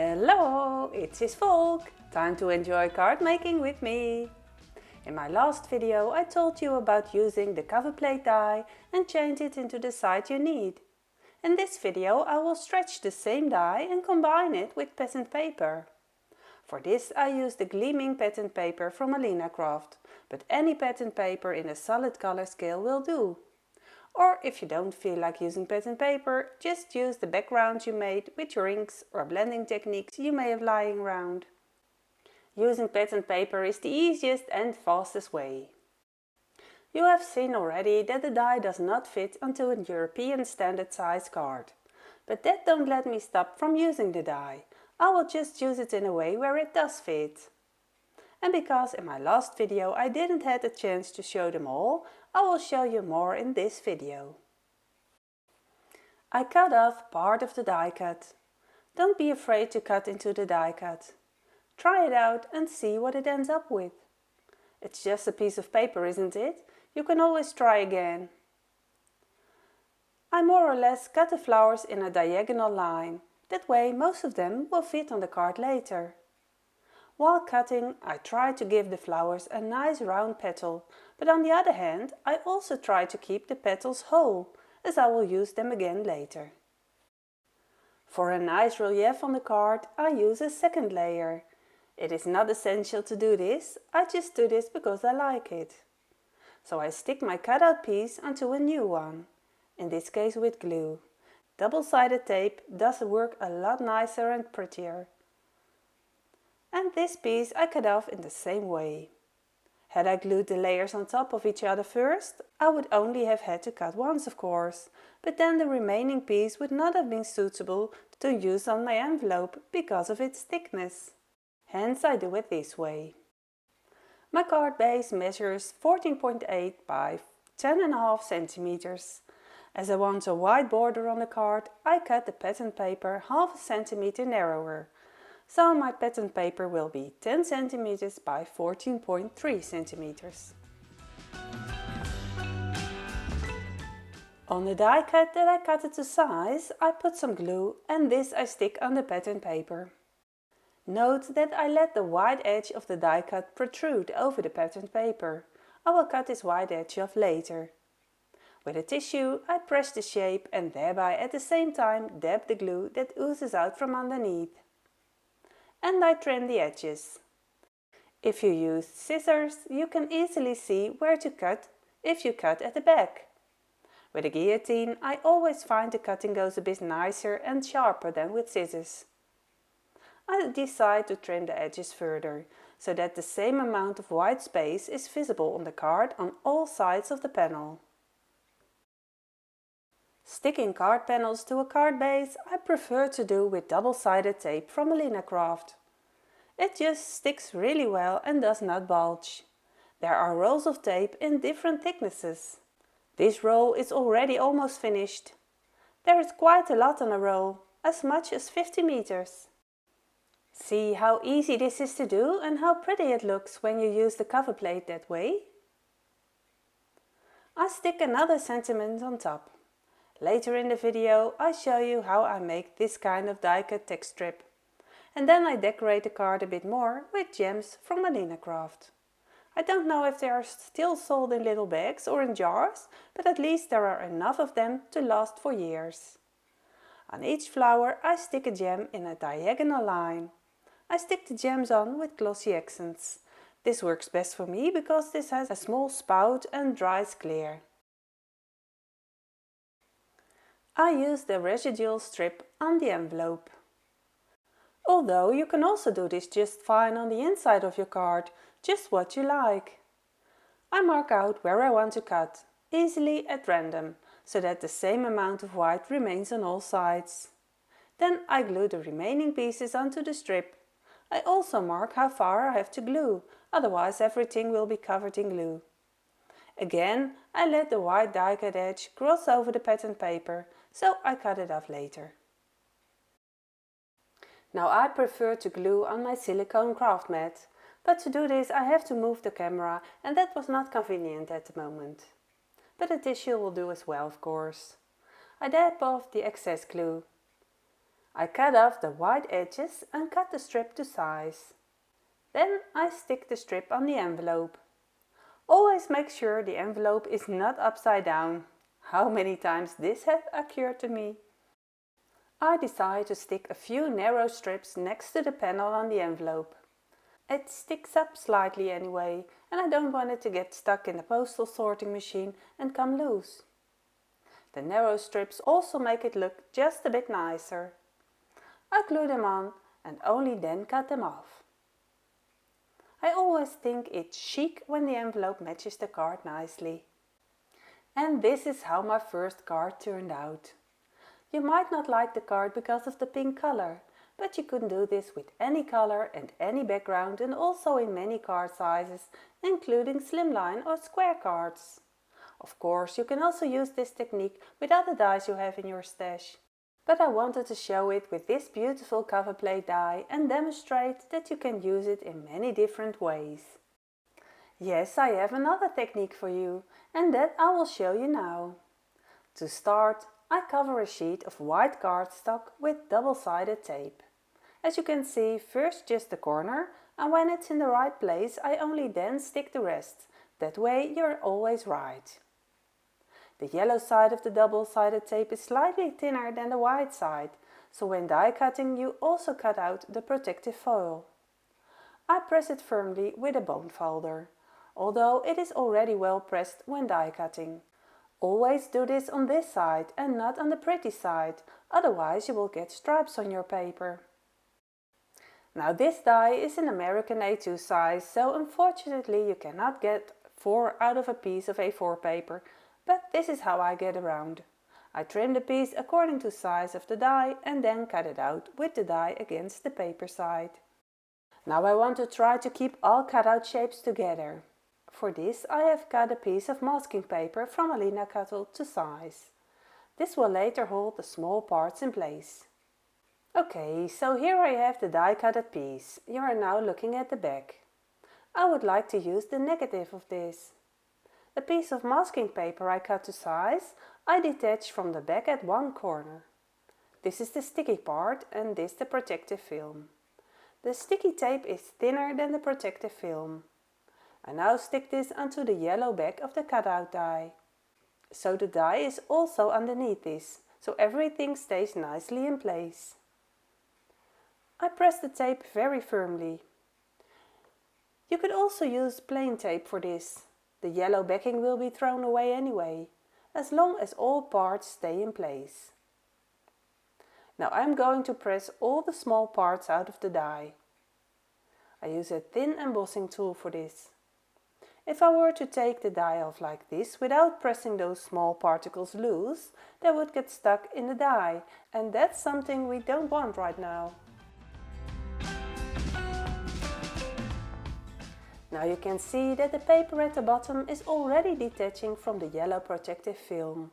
Hello, it's Volk. Time to enjoy card making with me. In my last video I told you about using the cover plate die and change it into the side you need. In this video I will stretch the same die and combine it with pattern paper. For this I use the gleaming pattern paper from Alinacraft, but any pattern paper in a solid color scale will do. Or if you don't feel like using pattern paper, just use the background you made with your inks or blending techniques you may have lying around. Using pattern paper is the easiest and fastest way. You have seen already that the die does not fit onto a European standard size card. But that don't let me stop from using the die. I will just use it in a way where it does fit. And because in my last video I didn't have a chance to show them all, I will show you more in this video. I cut off part of the die cut. Don't be afraid to cut into the die cut. Try it out and see what it ends up with. It's just a piece of paper, isn't it? You can always try again. I more or less cut the flowers in a diagonal line. That way most of them will fit on the card later. While cutting, I try to give the flowers a nice round petal, but on the other hand, I also try to keep the petals whole, as I will use them again later. For a nice relief on the card, I use a second layer. It is not essential to do this, I just do this because I like it. So I stick my cutout piece onto a new one, in this case with glue. Double-sided tape does work a lot nicer and prettier. And this piece I cut off in the same way. Had I glued the layers on top of each other first, I would only have had to cut once, of course, but then the remaining piece would not have been suitable to use on my envelope because of its thickness. Hence I do it this way. My card base measures 14.8 by 10.5 centimeters. As I want a wide border on the card, I cut the pattern paper half a centimeter narrower. So my pattern paper will be 10 centimeters by 14.3 centimeters. On the die cut that I cut it to size, I put some glue and this I stick on the pattern paper. Note that I let the wide edge of the die cut protrude over the pattern paper. I will cut this wide edge off later. With a tissue I press the shape and thereby at the same time dab the glue that oozes out from underneath. And I trim the edges. If you use scissors, you can easily see where to cut if you cut at the back. With a guillotine, I always find the cutting goes a bit nicer and sharper than with scissors. I decide to trim the edges further, so that the same amount of white space is visible on the card on all sides of the panel. Sticking card panels to a card base I prefer to do with double-sided tape from Alinacraft. It just sticks really well and does not bulge. There are rolls of tape in different thicknesses. This roll is already almost finished. There is quite a lot on a roll, as much as 50 meters. See how easy this is to do and how pretty it looks when you use the cover plate that way? I stick another centimeter on top. Later in the video I show you how I make this kind of die cut text strip. And then I decorate the card a bit more with gems from Alinacraft. I don't know if they are still sold in little bags or in jars, but at least there are enough of them to last for years. On each flower I stick a gem in a diagonal line. I stick the gems on with glossy accents. This works best for me because this has a small spout and dries clear. I use the residual strip on the envelope. Although you can also do this just fine on the inside of your card, just what you like. I mark out where I want to cut, easily at random, so that the same amount of white remains on all sides. Then I glue the remaining pieces onto the strip. I also mark how far I have to glue, otherwise everything will be covered in glue. Again, I let the white die cut edge cross over the pattern paper, so I cut it off later. Now I prefer to glue on my silicone craft mat, but to do this I have to move the camera and that was not convenient at the moment. But a tissue will do as well, of course. I dab off the excess glue. I cut off the white edges and cut the strip to size. Then I stick the strip on the envelope. Always make sure the envelope is not upside down. How many times this has occurred to me. I decide to stick a few narrow strips next to the panel on the envelope. It sticks up slightly anyway, and I don't want it to get stuck in the postal sorting machine and come loose. The narrow strips also make it look just a bit nicer. I glue them on and only then cut them off. I always think it's chic when the envelope matches the card nicely. And this is how my first card turned out. You might not like the card because of the pink color, but you can do this with any color and any background and also in many card sizes, including slimline or square cards. Of course, you can also use this technique with other dies you have in your stash. But I wanted to show it with this beautiful cover plate die and demonstrate that you can use it in many different ways. Yes, I have another technique for you, and that I will show you now. To start, I cover a sheet of white cardstock with double-sided tape. As you can see, first just the corner, and when it's in the right place I only then stick the rest. That way you're always right. The yellow side of the double-sided tape is slightly thinner than the white side, so when die cutting you also cut out the protective foil. I press it firmly with a bone folder, although it is already well pressed when die cutting. Always do this on this side and not on the pretty side, otherwise you will get stripes on your paper. Now this die is an American A2 size, so unfortunately you cannot get 4 out of a piece of A4 paper, but this is how I get around. I trim the piece according to size of the die and then cut it out with the die against the paper side. Now I want to try to keep all cutout shapes together. For this I have cut a piece of masking paper from Alinacutle to size. This will later hold the small parts in place. Okay, so here I have the die cutted piece. You are now looking at the back. I would like to use the negative of this. The piece of masking paper I cut to size, I detach from the back at one corner. This is the sticky part and this the protective film. The sticky tape is thinner than the protective film. I now stick this onto the yellow back of the cutout die. So the die is also underneath this, so everything stays nicely in place. I press the tape very firmly. You could also use plain tape for this. The yellow backing will be thrown away anyway, as long as all parts stay in place. Now I'm going to press all the small parts out of the die. I use a thin embossing tool for this. If I were to take the die off like this without pressing those small particles loose, they would get stuck in the die, and that's something we don't want right now. Now you can see that the paper at the bottom is already detaching from the yellow protective film.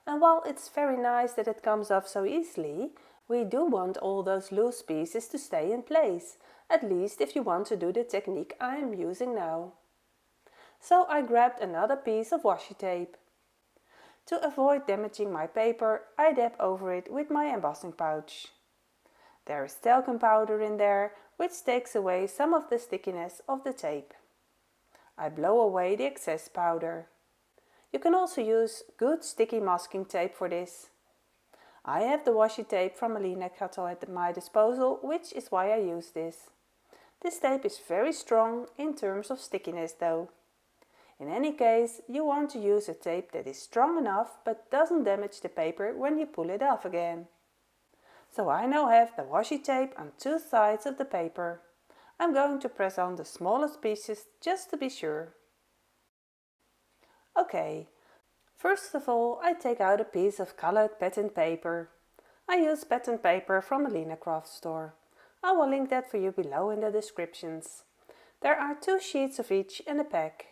And while it's very nice that it comes off so easily, we do want all those loose pieces to stay in place, at least if you want to do the technique I am using now. So I grabbed another piece of washi tape. To avoid damaging my paper, I dab over it with my embossing pouch. There is talcum powder in there, which takes away some of the stickiness of the tape. I blow away the excess powder. You can also use good sticky masking tape for this. I have the washi tape from Alinacutle at my disposal, which is why I use this. This tape is very strong in terms of stickiness though. In any case, you want to use a tape that is strong enough but doesn't damage the paper when you pull it off again. So I now have the washi tape on two sides of the paper. I'm going to press on the smallest pieces just to be sure. Okay, first of all I take out a piece of colored pattern paper. I use pattern paper from Alinacraft store. I will link that for you below in the descriptions. There are 2 sheets of each in a pack.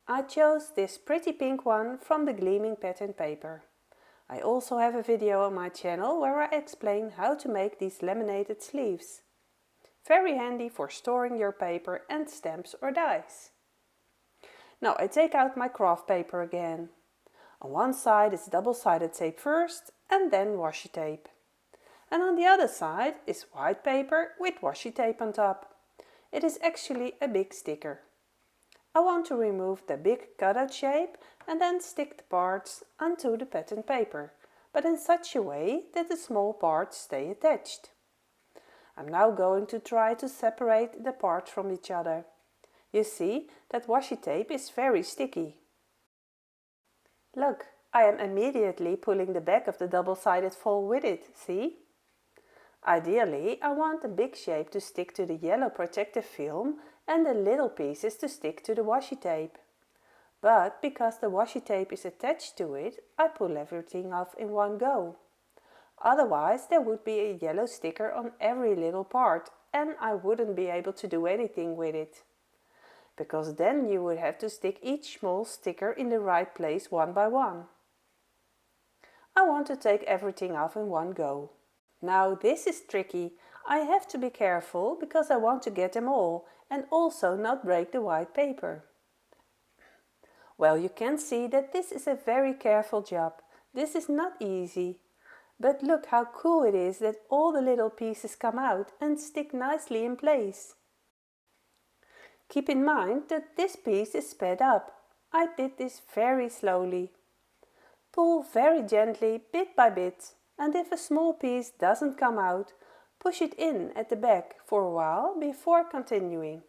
I chose this pretty pink one from the gleaming pattern paper. I also have a video on my channel where I explain how to make these laminated sleeves. Very handy for storing your paper and stamps or dies. Now I take out my craft paper again. On one side is double-sided tape first and then washi tape. And on the other side is white paper with washi tape on top. It is actually a big sticker. I want to remove the big cutout shape and then stick the parts onto the pattern paper, but in such a way that the small parts stay attached. I'm now going to try to separate the parts from each other. You see that washi tape is very sticky. Look, I am immediately pulling the back of the double-sided foil with it, see? Ideally, I want the big shape to stick to the yellow protective film and the little pieces to stick to the washi tape. But because the washi tape is attached to it, I pull everything off in one go. Otherwise, there would be a yellow sticker on every little part and I wouldn't be able to do anything with it. Because then you would have to stick each small sticker in the right place one by one. I want to take everything off in one go. Now this is tricky. I have to be careful because I want to get them all and also not break the white paper. Well, you can see that this is a very careful job. This is not easy. But look how cool it is that all the little pieces come out and stick nicely in place. Keep in mind that this piece is sped up. I did this very slowly. Pull very gently, bit by bit, and if a small piece doesn't come out, push it in at the back for a while before continuing.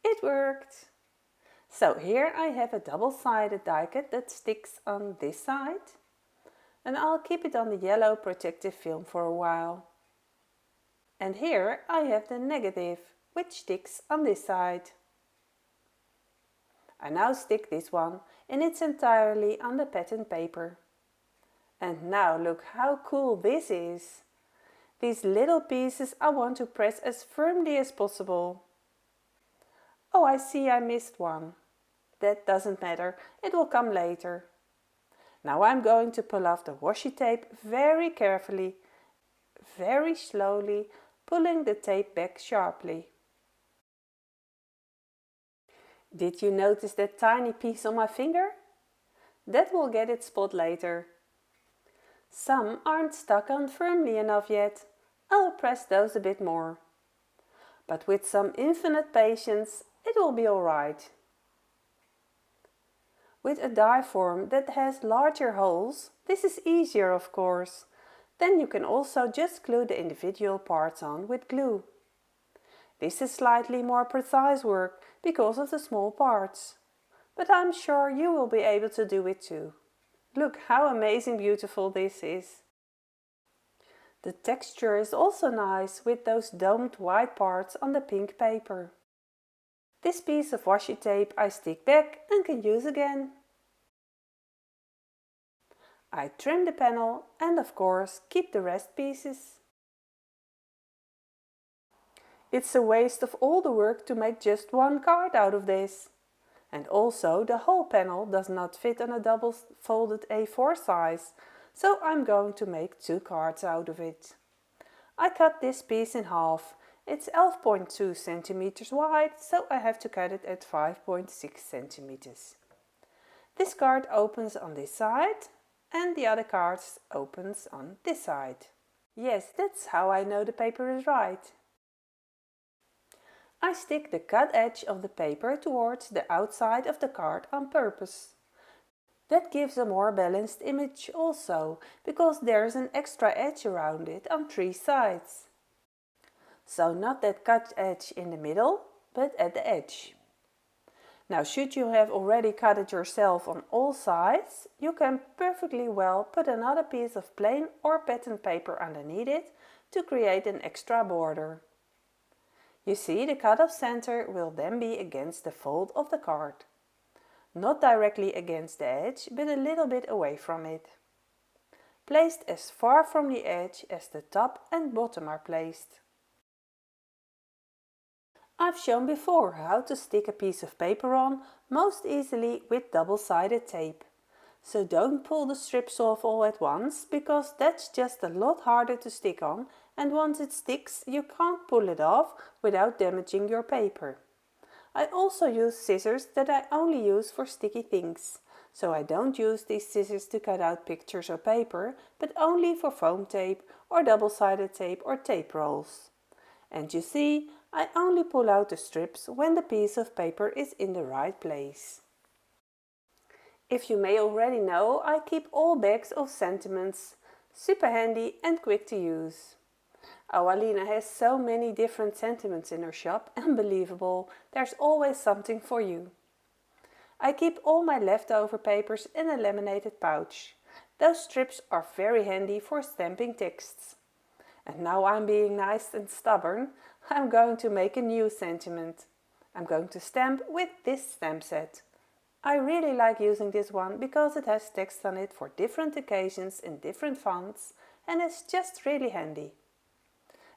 It worked! So here I have a double-sided die cut that sticks on this side, and I'll keep it on the yellow protective film for a while. And here I have the negative, which sticks on this side. I now stick this one in its entirely on the pattern paper. And now look how cool this is. These little pieces I want to press as firmly as possible. Oh, I see I missed one. That doesn't matter, it will come later. Now I'm going to pull off the washi tape very carefully, very slowly, pulling the tape back sharply. Did you notice that tiny piece on my finger? That will get its spot later. Some aren't stuck on firmly enough yet. I'll press those a bit more. But with some infinite patience, it will be alright. With a die form that has larger holes, this is easier of course. Then you can also just glue the individual parts on with glue. This is slightly more precise work because of the small parts. But I'm sure you will be able to do it too. Look how amazing beautiful this is. The texture is also nice with those domed white parts on the pink paper. This piece of washi tape I stick back and can use again. I trim the panel and of course keep the rest pieces. It's a waste of all the work to make just one card out of this. And also the whole panel does not fit on a double folded A4 size, so I'm going to make 2 cards out of it. I cut this piece in half. It's 11.2 centimeters wide, so I have to cut it at 5.6 centimeters. This card opens on this side and the other card opens on this side. Yes, that's how I know the paper is right. I stick the cut edge of the paper towards the outside of the card on purpose. That gives a more balanced image also, because there's an extra edge around it on 3 sides. So not that cut edge in the middle, but at the edge. Now should you have already cut it yourself on all sides, you can perfectly well put another piece of plain or pattern paper underneath it to create an extra border. You see, the cut-off center will then be against the fold of the card. Not directly against the edge, but a little bit away from it. Placed as far from the edge as the top and bottom are placed. I've shown before how to stick a piece of paper on most easily with double-sided tape. So don't pull the strips off all at once, because that's just a lot harder to stick on, and once it sticks you can't pull it off without damaging your paper. I also use scissors that I only use for sticky things, So I don't use these scissors to cut out pictures or paper, but only for foam tape or double-sided tape or tape rolls. And you see, I only pull out the strips when the piece of paper is in the right place. If you may already know, I keep all bags of sentiments, super handy and quick to use. Oh, Alina has so many different sentiments in her shop, unbelievable, there's always something for you. I keep all my leftover papers in a laminated pouch. Those strips are very handy for stamping texts. And now I'm being nice and stubborn, I'm going to make a new sentiment. I'm going to stamp with this stamp set. I really like using this one because it has text on it for different occasions in different fonts and it's just really handy.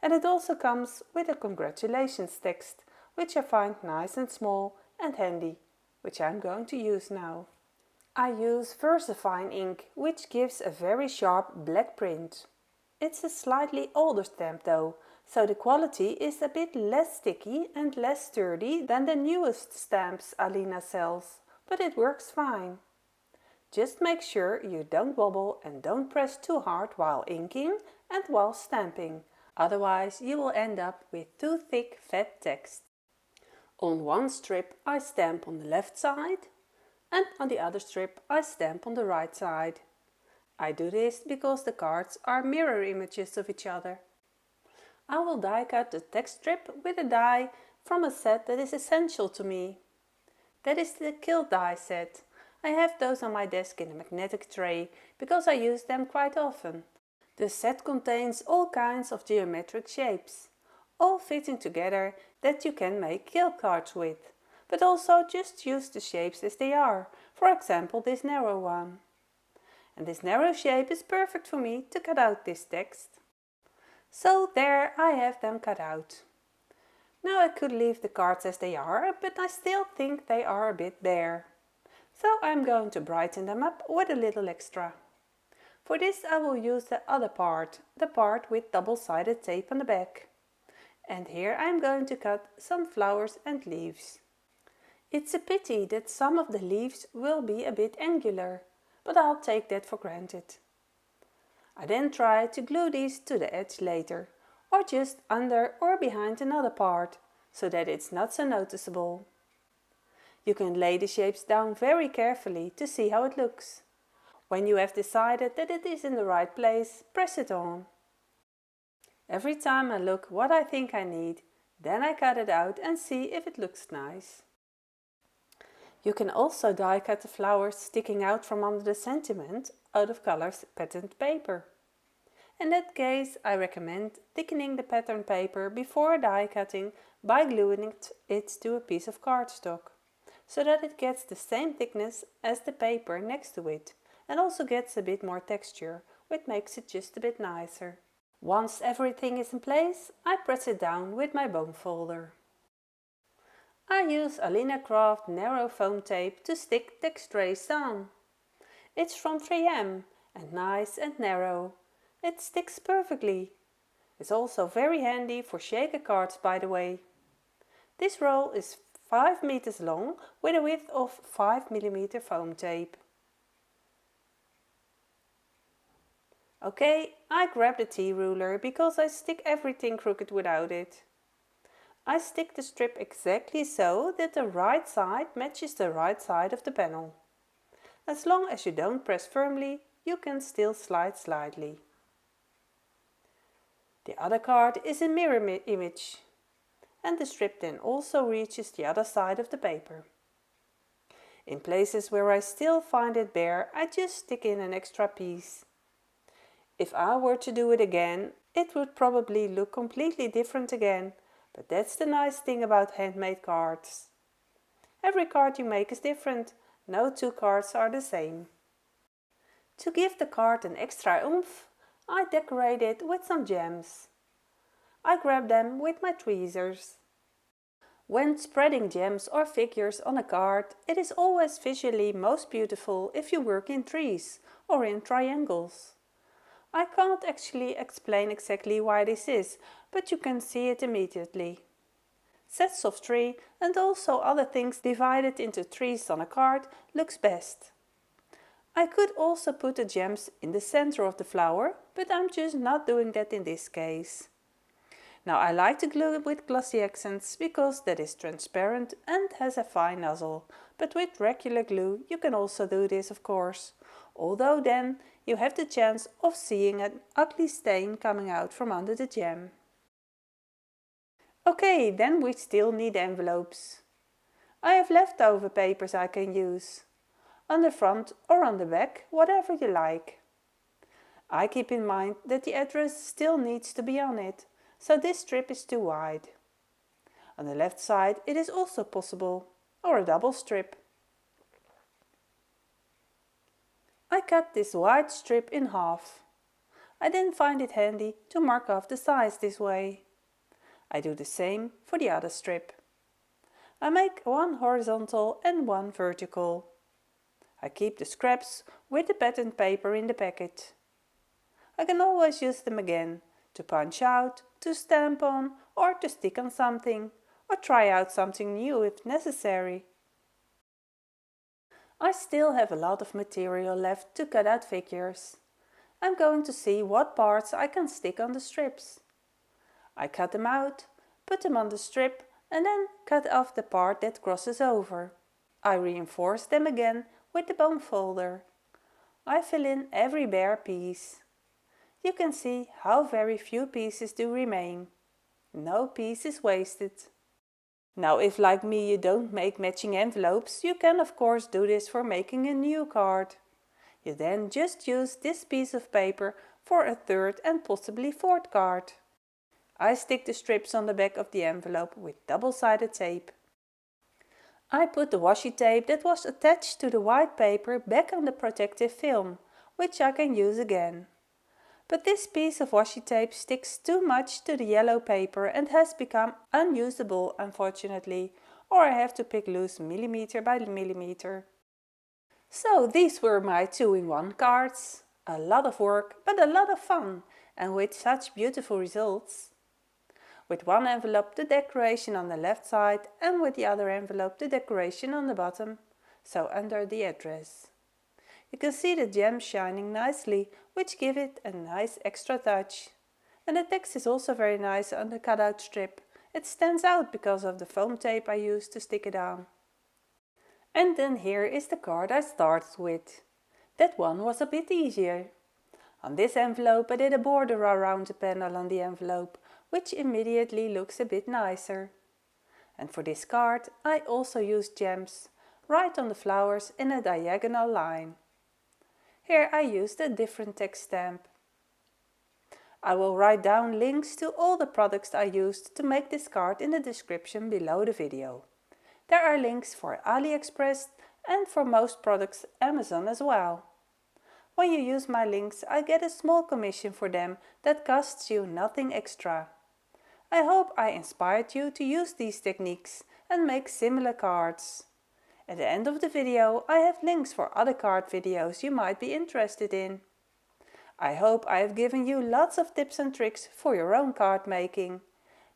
And it also comes with a congratulations text, which I find nice and small and handy, which I'm going to use now. I use VersaFine ink, which gives a very sharp black print. It's a slightly older stamp though, so the quality is a bit less sticky and less sturdy than the newest stamps Alina sells, but it works fine. Just make sure you don't wobble and don't press too hard while inking and while stamping, otherwise you will end up with too thick fat text. On one strip I stamp on the left side and on the other strip I stamp on the right side. I do this because the cards are mirror images of each other. I will die cut the text strip with a die from a set that is essential to me. That is the Kill die set. I have those on my desk in a magnetic tray because I use them quite often. The set contains all kinds of geometric shapes, all fitting together that you can make kill cards with, but also just use the shapes as they are, for example this narrow one. And this narrow shape is perfect for me to cut out this text. So there I have them cut out. Now I could leave the cards as they are, but I still think they are a bit bare. So I'm going to brighten them up with a little extra. For this I will use the other part, the part with double-sided tape on the back. And here I'm going to cut some flowers and leaves. It's a pity that some of the leaves will be a bit angular, but I'll take that for granted. I then try to glue these to the edge later, or just under or behind another part, so that it's not so noticeable. You can lay the shapes down very carefully to see how it looks. When you have decided that it is in the right place, press it on. Every time I look what I think I need, then I cut it out and see if it looks nice. You can also die cut the flowers sticking out from under the sentiment out of colors patterned paper. In that case, I recommend thickening the pattern paper before die cutting by gluing it to a piece of cardstock, so that it gets the same thickness as the paper next to it and also gets a bit more texture, which makes it just a bit nicer. Once everything is in place, I press it down with my bone folder. I use Alinacraft narrow foam tape to stick text trays down. It's from 3M and nice and narrow. It sticks perfectly. It's also very handy for shaker cards, by the way. This roll is 5 meters long with a width of 5 mm foam tape. Okay, I grab the T-ruler because I stick everything crooked without it. I stick the strip exactly so that the right side matches the right side of the panel. As long as you don't press firmly, you can still slide slightly. The other card is a mirror image, and the strip then also reaches the other side of the paper. In places where I still find it bare, I just stick in an extra piece. If I were to do it again, it would probably look completely different again, but that's the nice thing about handmade cards. Every card you make is different, no two cards are the same. To give the card an extra oomph, I decorate it with some gems. I grab them with my tweezers. When spreading gems or figures on a card, it is always visually most beautiful if you work in trees or in triangles. I can't actually explain exactly why this is, but you can see it immediately. Sets of tree and also other things divided into trees on a card looks best. I could also put the gems in the center of the flower, but I'm just not doing that in this case. Now I like to glue with glossy accents because that is transparent and has a fine nozzle, but with regular glue you can also do this of course, although then you have the chance of seeing an ugly stain coming out from under the gem. Okay, then we still need envelopes. I have leftover papers I can use, on the front or on the back, whatever you like. I keep in mind that the address still needs to be on it, so this strip is too wide. On the left side it is also possible, or a double strip. I cut this wide strip in half. I then find it handy to mark off the size this way. I do the same for the other strip. I make one horizontal and one vertical. I keep the scraps with the patterned paper in the packet. I can always use them again, to punch out, to stamp on, or to stick on something, or try out something new if necessary. I still have a lot of material left to cut out figures. I'm going to see what parts I can stick on the strips. I cut them out, put them on the strip and then cut off the part that crosses over. I reinforce them again with the bone folder. I fill in every bare piece. You can see how very few pieces do remain. No piece is wasted. Now if like me you don't make matching envelopes, you can of course do this for making a new card. You then just use this piece of paper for a third and possibly fourth card. I stick the strips on the back of the envelope with double-sided tape. I put the washi tape that was attached to the white paper back on the protective film, which I can use again. But this piece of washi tape sticks too much to the yellow paper and has become unusable unfortunately, or I have to pick loose millimeter by millimeter. So these were my 2-in-1 cards. A lot of work, but a lot of fun, and with such beautiful results. With one envelope the decoration on the left side and with the other envelope the decoration on the bottom, so under the address. You can see the gems shining nicely, which give it a nice extra touch. And the text is also very nice on the cutout strip. It stands out because of the foam tape I used to stick it on. And then here is the card I started with. That one was a bit easier. On this envelope I did a border around the panel on the envelope, which immediately looks a bit nicer. And for this card I also used gems, right on the flowers in a diagonal line. Here I used a different text stamp. I will write down links to all the products I used to make this card in the description below the video. There are links for AliExpress and for most products Amazon as well. When you use my links I get a small commission for them that costs you nothing extra. I hope I inspired you to use these techniques and make similar cards. At the end of the video I have links for other card videos you might be interested in. I hope I have given you lots of tips and tricks for your own card making.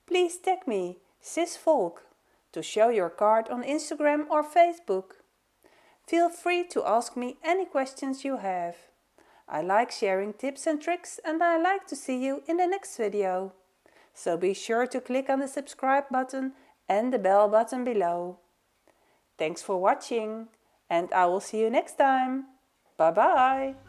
Please tag me, @sisvolk, to show your card on Instagram or Facebook. Feel free to ask me any questions you have. I like sharing tips and tricks and I like to see you in the next video. So be sure to click on the subscribe button and the bell button below. Thanks for watching and I will see you next time. Bye bye!